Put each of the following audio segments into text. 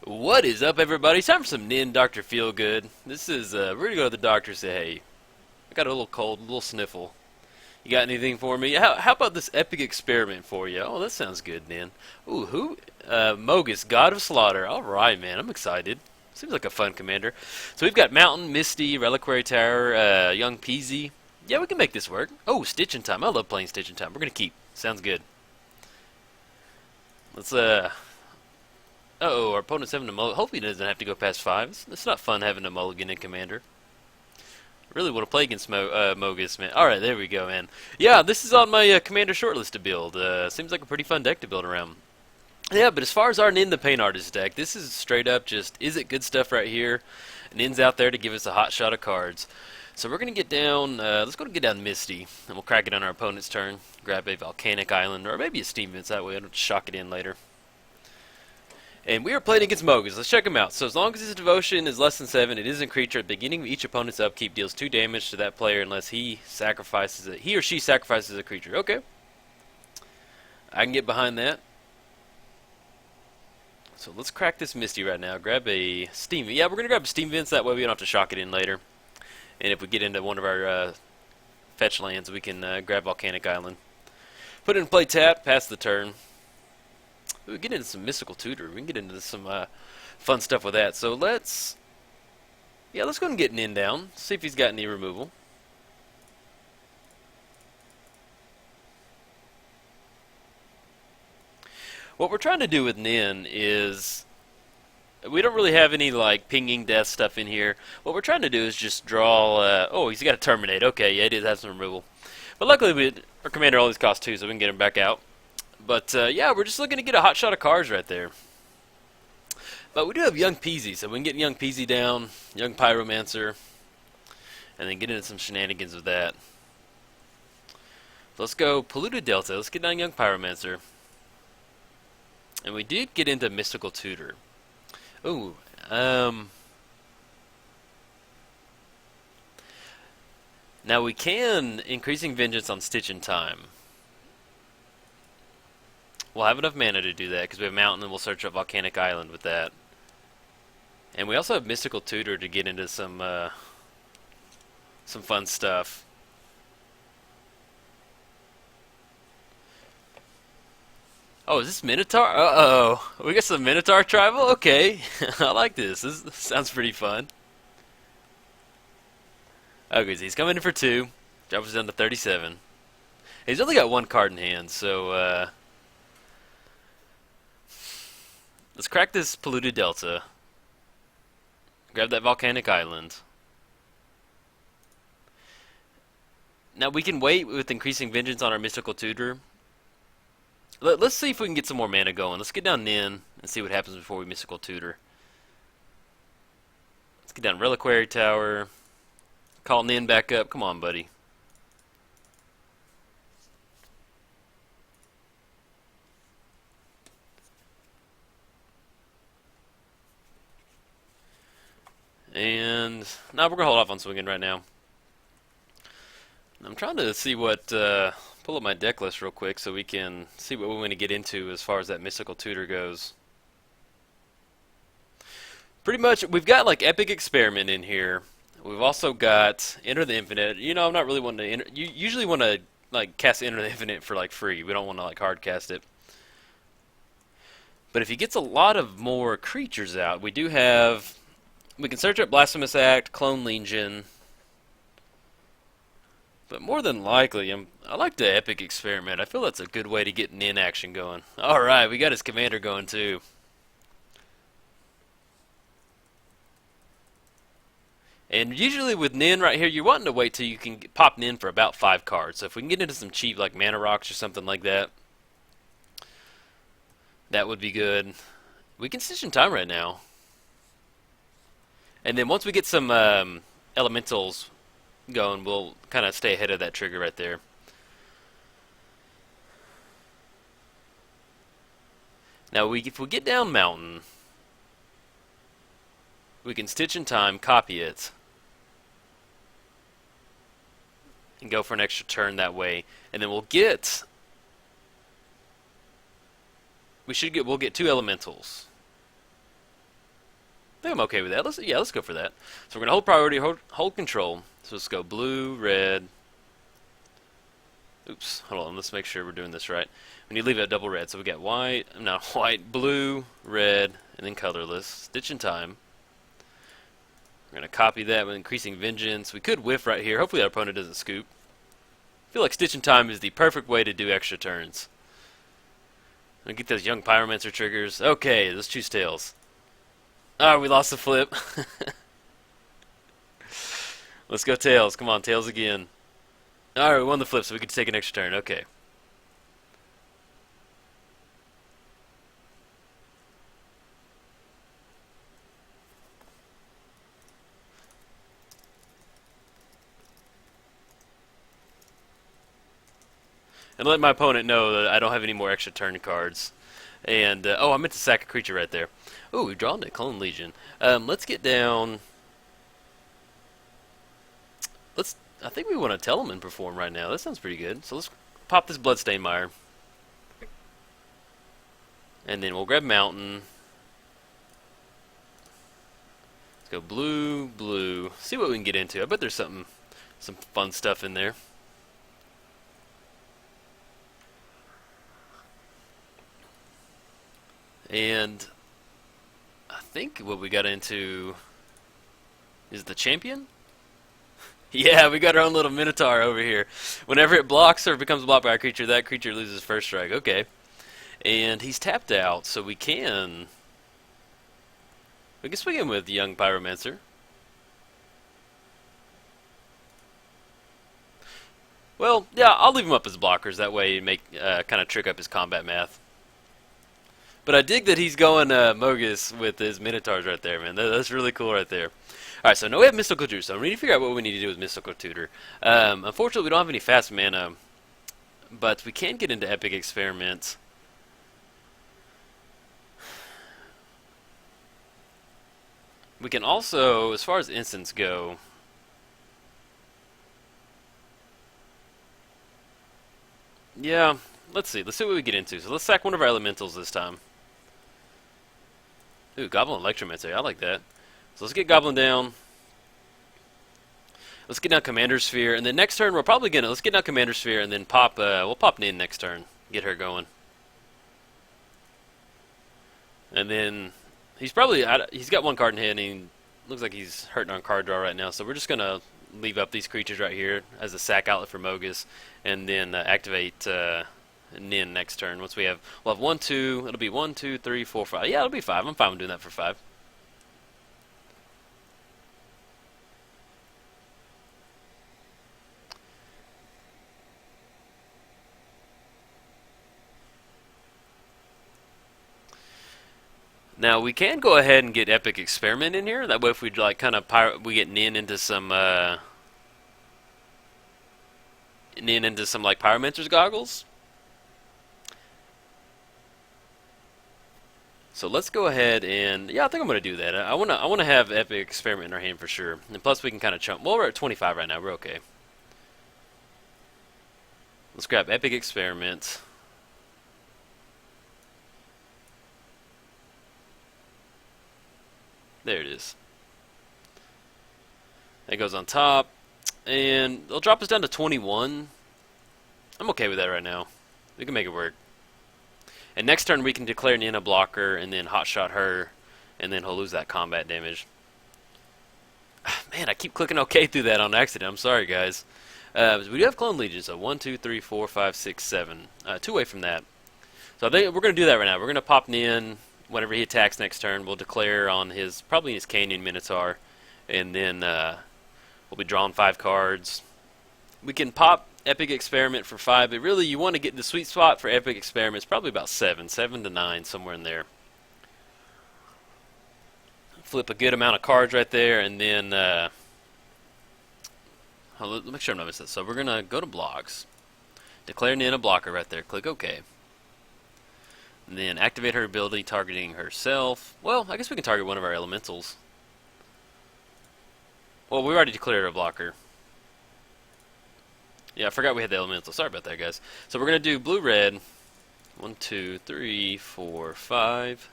What is up, everybody? It's time for some Nin Dr. Feelgood. This is, we're gonna go to the doctor and say, hey, I got a little cold, a little sniffle. You got anything for me? How about this epic experiment for you? Oh, that sounds good, Nin. Ooh, who? Mogis, God of Slaughter. Alright, man, I'm excited. Seems like a fun commander. So we've got Mountain, Misty, Reliquary Tower, Young Peasy. Yeah, we can make this work. Oh, Stitch in Time. I love playing Stitch in Time. We're gonna keep. Sounds good. Let's, uh-oh, our opponent's having a mulligan. Hopefully he doesn't have to go past 5. It's not fun having a mulligan in Commander. Really want to play against Mogis, man. Alright, there we go, man. Yeah, this is on my Commander shortlist to build. Seems like a pretty fun deck to build around. Yeah, but as far as our Nin the Paint Artist deck, this is straight up just, is it good stuff right here? Nin's out there to give us a hot shot of cards. So we're going to get down, let's go and get down Misty, and we'll crack it on our opponent's turn. Grab a Volcanic Island, or maybe a Steam Vents, that way I don't shock it in later. And we are playing against Mogis. Let's check him out. So as long as his devotion is less than 7, it isn't a creature. At the beginning of each opponent's upkeep, deals 2 damage to that player unless he or she sacrifices a creature. Okay, I can get behind that. So let's crack this Misty right now. Grab a Steam. Yeah, we're gonna grab a Steam Vents. That way we don't have to shock it in later. And if we get into one of our fetch lands, we can grab Volcanic Island. Put it in play, tap, pass the turn. We get into some Mystical Tutor. We can get into some fun stuff with that. So let's go ahead and get Nin down. See if he's got any removal. What we're trying to do with Nin is we don't really have any like pinging death stuff in here. What we're trying to do is just draw. Oh, he's got to terminate. Okay, yeah, he does have some removal. But luckily, our commander always costs 2, so we can get him back out. But, yeah, we're just looking to get a hot shot of cards right there. But we do have Young Peasy, so we can get Young Peasy down, Young Pyromancer, and then get into some shenanigans with that. So let's go Polluted Delta. Let's get down Young Pyromancer. And we did get into Mystical Tutor. Ooh, now we can Increasing Vengeance on Stitch in Time. We'll have enough mana to do that because we have Mountain and we'll search up Volcanic Island with that. And we also have Mystical Tutor to get into some fun stuff. Oh, is this Minotaur? Uh-oh. We got some Minotaur Tribal? Okay. I like this. This sounds pretty fun. Okay, so he's coming in for 2. Drops us down to 37. He's only got 1 card in hand, so let's crack this Polluted Delta. Grab that Volcanic Island. Now we can wait with Increasing Vengeance on our Mystical Tutor. Let's see if we can get some more mana going. Let's get down Nin and see what happens before we Mystical Tutor. Let's get down Reliquary Tower. Call Nin back up. Come on, buddy. And now we're going to hold off on swinging right now. I'm trying to see what, pull up my deck list real quick so we can see what we want to get into as far as that Mystical Tutor goes. Pretty much, we've got like Epic Experiment in here. We've also got Enter the Infinite. You know, I'm not really wanting to, you usually want to like cast Enter the Infinite for like free. We don't want to like hard cast it. But if he gets a lot of more creatures out, we do have, we can search up Blasphemous Act, Clone Legion. But more than likely, I like the Epic Experiment. I feel that's a good way to get Nin action going. Alright, we got his commander going too. And usually with Nin right here, you're wanting to wait till you can pop Nin for about 5 cards. So if we can get into some cheap like Mana Rocks or something like that, that would be good. We can Stitch in Time right now. And then once we get some elementals going, we'll kind of stay ahead of that trigger right there. Now, if we get down Mountain, we can Stitch in Time, copy it, and go for an extra turn that way. And then we'll get we'll get 2 elementals. I think I'm okay with that. Let's go for that. So we're gonna hold priority, hold control. So let's go blue, red. Oops, hold on. Let's make sure we're doing this right. We need to leave it at double red. So we got white, no, white, blue, red, and then colorless. Stitch in time. We're gonna copy that with increasing vengeance. We could whiff right here. Hopefully our opponent doesn't scoop. I feel like stitch in time is the perfect way to do extra turns. I'm gonna get those young pyromancer triggers. Okay, let's choose tails. Ah, we lost the flip. Let's go tails. Come on, tails again. Alright, we won the flip, so we can take an extra turn. Okay. And let my opponent know that I don't have any more extra turn cards. And, oh, I meant to sack a creature right there. Ooh, we've drawn it. Clone Legion. Let's get down... I think we want to Telemann perform right now. That sounds pretty good. So let's pop this Bloodstained Mire. And then we'll grab Mountain. Let's go blue, blue. See what we can get into. I bet there's some fun stuff in there. And I think what we got into is the champion? Yeah, we got our own little Minotaur over here. Whenever it blocks or becomes blocked by a creature, that creature loses first strike. Okay. And he's tapped out, so we can... We can swing him with Young Pyromancer. Well, yeah, I'll leave him up as blockers. That way you make kind of trick up his combat math. But I dig that he's going Mogis with his Minotaurs right there, man. That's really cool right there. Alright, so now we have Mystical Tutor, so we need to figure out what we need to do with Mystical Tutor. Unfortunately, we don't have any fast mana, but we can get into Epic Experiment. We can also, as far as instants go... Yeah, let's see what we get into. So let's sack one of our elementals this time. Ooh, Goblin Electromancer, I like that. So let's get Goblin down. Let's get down Commander Sphere, and then next turn we're probably gonna let's get down Commander Sphere, and then pop. We'll pop Nin next turn, get her going. And then he's got one card in hand, and he looks like he's hurting on card draw right now. So we're just gonna leave up these creatures right here as a sack outlet for Mogis, and then activate Nin next turn. Once we'll have 1, 2. It'll be 1, 2, 3, 4, 5. Yeah, it'll be 5. I'm fine with doing that for 5. Now we can go ahead and get Epic Experiment in here. That way, if we like kind of we get Nin into some like Pyromancer's goggles. So let's go ahead and I think I'm gonna do that. I wanna have Epic Experiment in our hand for sure. And plus we can kind of chump. Well, we're at 25 right now. We're okay. Let's grab Epic Experiment. There it is. That goes on top, and they'll drop us down to 21. I'm okay with that right now. We can make it work. And next turn we can declare Nin a blocker, and then hotshot her, and then he'll lose that combat damage. Man, I keep clicking OK through that on accident. I'm sorry, guys. We do have Clone Legion, so 1, 2, 3, 4, 5, 6, 7. 2 away from that. So I think we're going to do that right now. We're going to pop Nin. Whenever he attacks next turn, we'll declare on probably his Canyon Minotaur, and then we'll be drawing 5 cards. We can pop Epic Experiment for 5, but really you want to get the sweet spot for Epic Experiments probably about 7 to 9, somewhere in there. Flip a good amount of cards right there, and then let me make sure I'm not missing this. So we're gonna go to blocks, declare Nin a blocker right there, click OK. And then activate her ability targeting herself. Well, I guess we can target one of our elementals. Well, we already declared a blocker. Yeah, I forgot we had the elemental. Sorry about that, guys. So we're going to do blue-red. 1, 2, 3, 4, 5.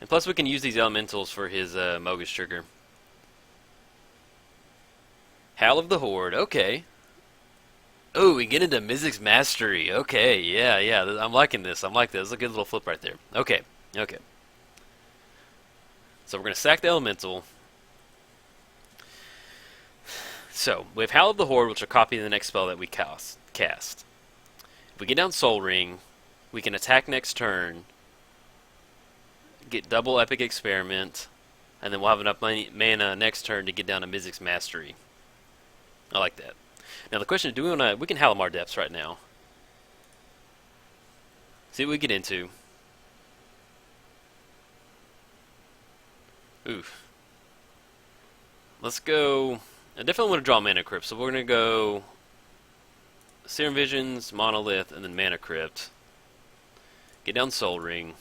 And plus we can use these elementals for his Mogis trigger. Howl of the Horde, okay. Oh, we get into Mizzix Mastery. Okay, yeah. I'm liking this. I'm liking this. It's a good little flip right there. Okay. So we're going to sack the elemental. So, we have Howl of the Horde, which will copy the next spell that we cast. If we get down Soul Ring, we can attack next turn, get double Epic Experiment, and then we'll have enough mana next turn to get down to Mizzix Mastery. I like that. Now the question is, do we want to... We can Halimar Depths right now. See what we get into. Oof. Let's go... I definitely want to draw Mana Crypt, so we're going to go... Serum Visions, Monolith, and then Mana Crypt. Get down Soul Ring.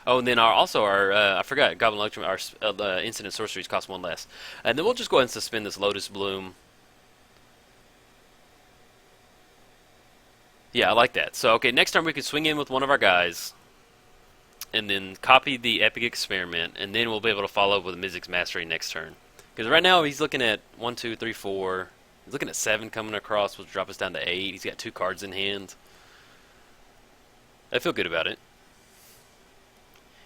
Oh, and then I forgot, Goblin Electrum, our Instant Sorceries cost 1 less. And then we'll just go ahead and suspend this Lotus Bloom. Yeah, I like that. So, okay, next time we can swing in with one of our guys, and then copy the Epic Experiment, and then we'll be able to follow up with Mizzix Mastery next turn. Because right now he's looking at 1, 2, 3, 4. He's looking at 7 coming across, which will drop us down to 8. He's got 2 cards in hand. I feel good about it.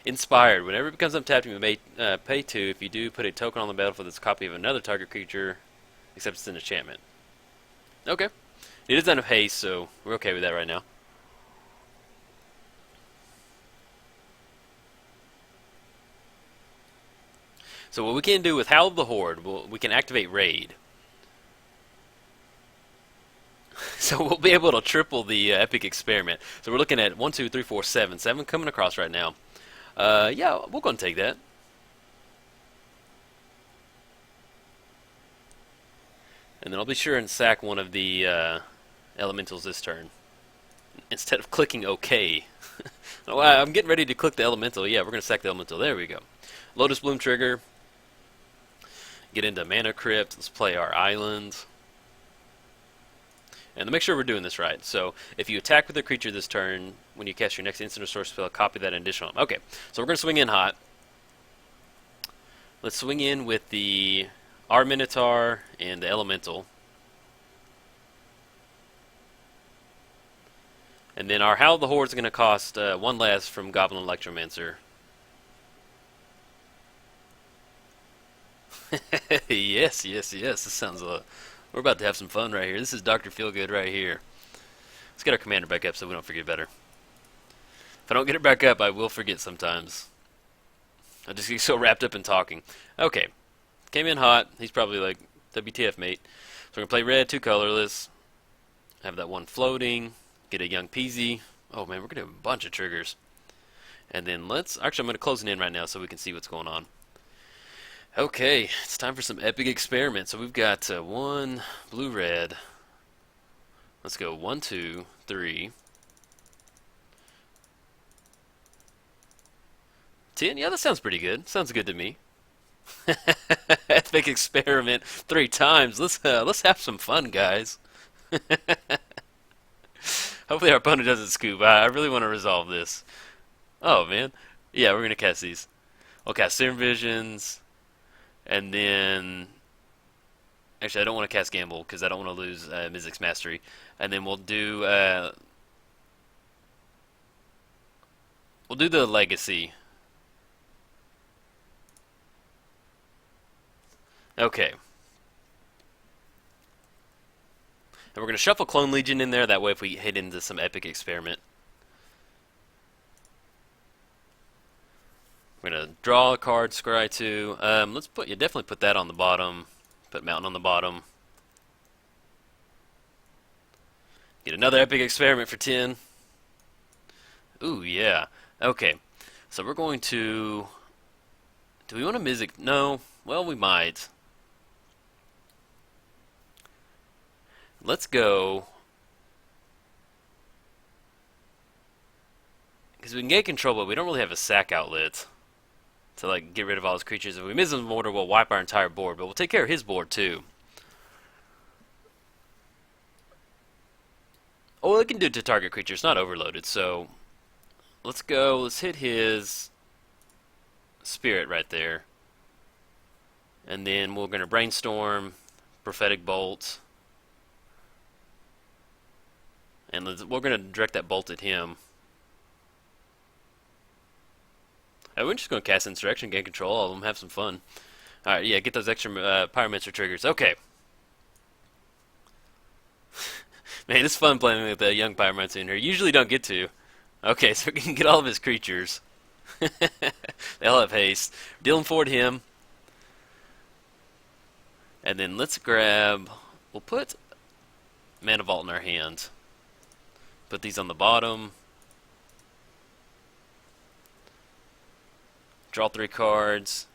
Inspired. Whenever it becomes untapped, you may pay 2. If you do, put a token on the battlefield that's a copy of another target creature, except it's an enchantment. Okay. It is under haste, so we're okay with that right now. So what we can do with Howl of the Horde, we can activate Raid. So we'll be able to triple the Epic Experiment. So we're looking at 1, 2, 3, 4, 7. 7 coming across right now. Yeah, we're going to take that. And then I'll be sure and sack one of the elementals this turn. Instead of clicking OK. Oh, I'm getting ready to click the elemental. Yeah, we're going to sack the elemental. There we go. Lotus Bloom trigger. Get into Mana Crypt. Let's play our island. And to make sure we're doing this right, so if you attack with a creature this turn, when you cast your next instant or source spell, copy that additional. Okay, so we're going to swing in hot. Let's swing in with our Minotaur and the Elemental. And then our Howl of the Horde is going to cost 1 less from Goblin Electromancer. Yes. This sounds we're about to have some fun right here. This is Dr. Feelgood right here. Let's get our commander back up so we don't forget better. If I don't get it back up, I will forget sometimes. I just get so wrapped up in talking. Okay. Came in hot. He's probably like, WTF, mate. So we're going to play red, 2 colorless. Have that 1 floating. Get a Young Peasy. Oh, man, we're going to have a bunch of triggers. And then actually, I'm going to close it in right now so we can see what's going on. Okay, it's time for some Epic Experiment. So we've got 1 blue-red. Let's go 1, 2, 3. 10? Yeah, that sounds pretty good. Sounds good to me. Epic Experiment 3 times. Let's have some fun, guys. Hopefully our opponent doesn't scoop. I really want to resolve this. Oh, man. Yeah, we're going to cast these. We'll cast Serum Visions. And then... Actually, I don't want to cast Gamble because I don't want to lose Mizzix Mastery. And then we'll do... we'll do the Legacy. Okay. And we're going to shuffle Clone Legion in there. That way if we hit into some Epic Experiment. We're going to draw a card, scry 2. Let's definitely put that on the bottom. Put Mountain on the bottom. Get another Epic Experiment for 10. Ooh, yeah. Okay. So we're going to... Do we want to Mizzix? No. Well, we might. Let's go... Because we can get control, but we don't really have a sack outlet to like get rid of all his creatures. If we miss his order, we'll wipe our entire board, but we'll take care of his board too. Oh, well, it can do it to target creatures, not overloaded, so let's go. Let's hit his spirit right there. And then we're going to brainstorm, prophetic bolt. And we're going to direct that bolt at him. We're just going to cast Insurrection, gain control all of them, have some fun. Alright, yeah, get those extra Pyromancer triggers. Okay. Man, it's fun playing with the young Pyromancer in here. Usually don't get to. Okay, so we can get all of his creatures. They all have haste. Dealing forward him. And then let's grab... We'll put Mana Vault in our hand. Put these on the bottom. Draw 3 cards.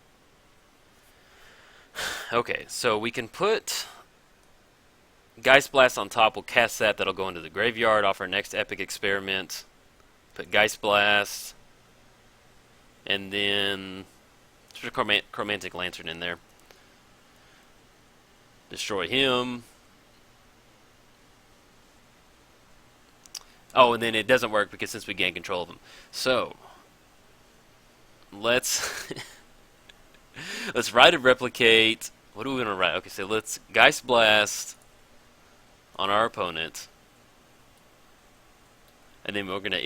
Okay, so we can put Geist Blast on top. We'll cast that. That'll go into the graveyard off our next Epic Experiment. Put Geist Blast. And then put a Chromantic Lantern in there. Destroy him. Oh, and then it doesn't work because since we gain control of him. So, let's let's Rite of Replicate. What do we want to write? Okay, so let's Geist Blast on our opponent. And then we're gonna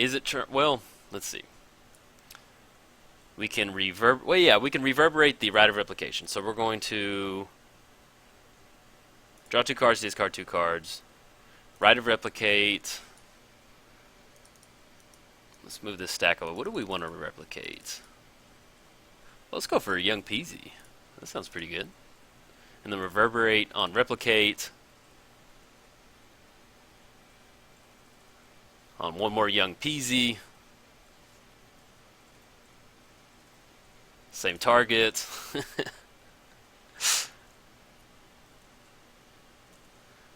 well, let's see. We can we can reverberate the Rite of Replication. So we're going to draw 2 cards, discard 2 cards. Rite of Replicate. Let's move this stack over. What do we want to replicate? Well, let's go for a Young Peasy. That sounds pretty good. And then reverberate on replicate. On one more Young Peasy. Same target.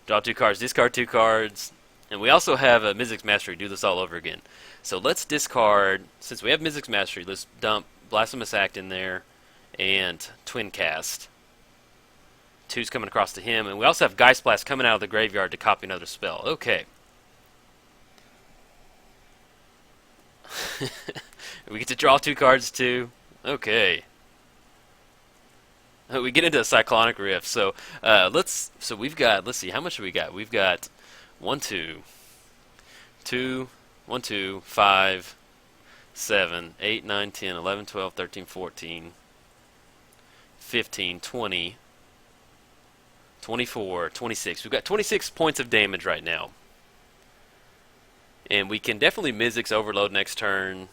Draw 2 cards, discard 2 cards. And we also have a Mizzix Mastery. Do this all over again. So let's discard, since we have Mizzix Mastery, let's dump Blasphemous Act in there and Twin Cast. 2's coming across to him. And we also have Geist Blast coming out of the graveyard to copy another spell. Okay. We get to draw 2 cards too. Okay. We get into a Cyclonic Rift. So we've got, let's see, how much do we got? We've got 1, 2, 5, 7, 8, 9, 10, 11, 12, 13, 14, 15, 20, 24, 26. We've got 26 points of damage right now. And we can definitely Mizzix Overload next turn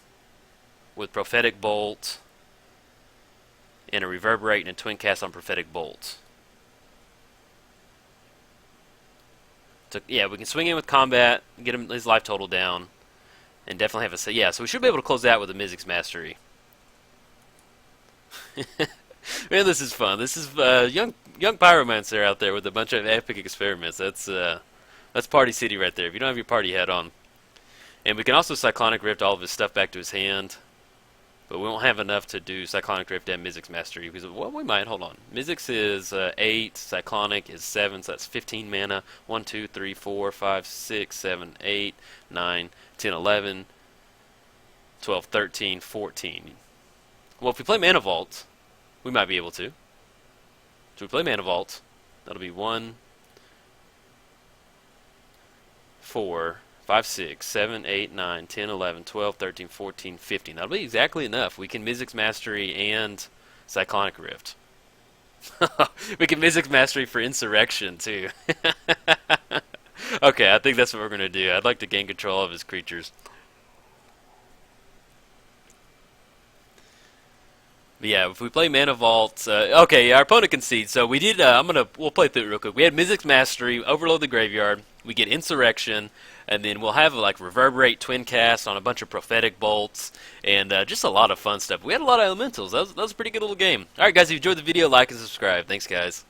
with Prophetic Bolt and a Reverberate and a Twin Cast on Prophetic Bolt. So, yeah, we can swing in with combat, get him his life total down, and definitely have a say. Yeah, so we should be able to close that with a Mizzix Mastery. Man, this is fun. This is young Pyromancer out there with a bunch of epic experiments. That's Party City right there. If you don't have your party hat on, and we can also Cyclonic Rift all of his stuff back to his hand, but we won't have enough to do Cyclonic Rift and Mizzix Mastery because well, we might. Hold on. Mizzix is 8, Cyclonic is 7, so that's 15 mana. 1, 2, 3, 4, 5, 6, 7, 8, 9, 10, 11, 12, 13, 14. Well, if we play Mana Vault, we might be able to. So we play Mana Vault. That'll be 1, 4, 5, 6, 7, 8, 9, 10, 11, 12, 13, 14, 15. That'll be exactly enough. We can Mizzix Mastery and Cyclonic Rift. We can Mizzix Mastery for Insurrection, too. Okay, I think that's what we're going to do. I'd like to gain control of his creatures. But yeah, if we play Mana Vault, okay, our opponent concedes. So we did. We'll play through it real quick. We had Mizzix Mastery, Overload the Graveyard. We get Insurrection, and then we'll have like Reverberate, Twin Cast on a bunch of Prophetic Bolts, and just a lot of fun stuff. We had a lot of Elementals. That was a pretty good little game. All right, guys, if you enjoyed the video, like and subscribe. Thanks, guys.